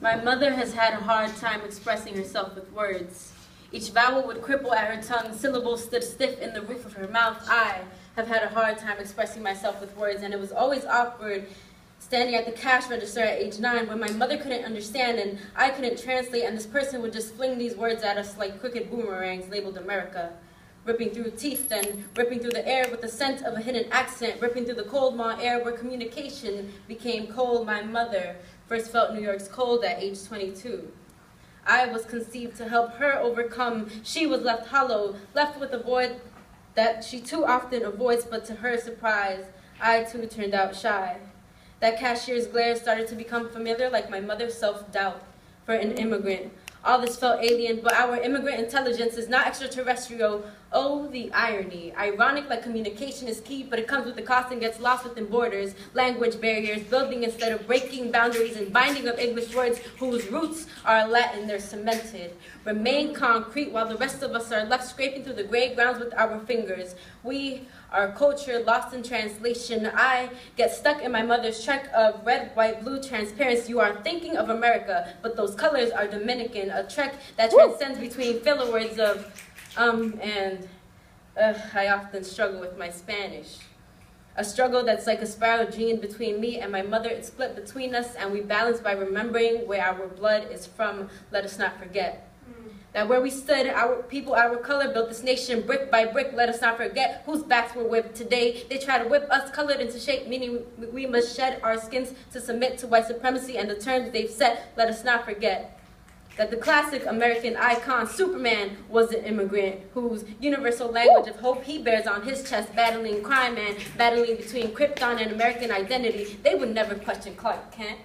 My mother has had a hard time expressing herself with words. Each vowel would cripple at her tongue, syllables stood stiff in the roof of her mouth. I have had a hard time expressing myself with words, and it was always awkward standing at the cash register at age 9 when my mother couldn't understand and I couldn't translate, and this person would just fling these words at us like crooked boomerangs labeled America. Ripping through teeth, then ripping through the air with the scent of a hidden accent, ripping through the cold maw air where communication became cold. My mother first felt New York's cold at age 22. I was conceived to help her overcome. She was left hollow, left with a void that she too often avoids, but to her surprise, I too turned out shy. That cashier's glare started to become familiar, like my mother's self-doubt for an immigrant. All this felt alien, but our immigrant intelligence is not extraterrestrial. Oh, the irony. Ironic, like communication is key, but it comes with the cost and gets lost within borders, language barriers, building instead of breaking boundaries, and binding of English words whose roots are Latin, they're cemented. Remain concrete while the rest of us are left scraping through the gray grounds with our fingers. We, our culture, lost in translation. I get stuck in my mother's trek of red, white, blue, transparency. You are thinking of America, but those colors are Dominican, a trek that transcends between filler words of and I often struggle with my Spanish. A struggle that's like a spiral gene between me and my mother. It's split between us, and we balance by remembering where our blood is from. Let us not forget that where we stood, our people, our color, built this nation brick by brick. Let us not forget whose backs were whipped today. They try to whip us colored into shape, meaning we must shed our skins to submit to white supremacy and the terms they've set. Let us not forget that the classic American icon, Superman, was an immigrant whose universal language of hope he bears on his chest, battling crime and battling between Krypton and American identity. They would never question Clark Kent.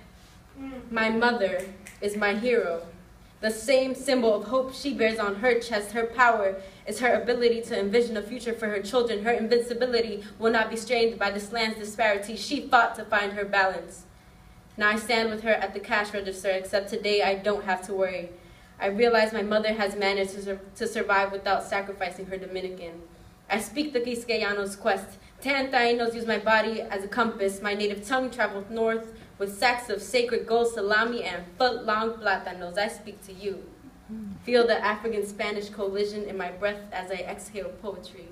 My mother is my hero. The same symbol of hope she bears on her chest. Her power is her ability to envision a future for her children. Her invincibility will not be strained by this land's disparity. She fought to find her balance. Now I stand with her at the cash register, except today I don't have to worry. I realize my mother has managed to survive without sacrificing her Dominican. I speak the Quisqueyano's quest. 10 Tainos use my body as a compass. My native tongue travels north with sacks of sacred gold, salami, and foot-long plátanos. I speak to you. Feel the African-Spanish collision in my breath as I exhale poetry.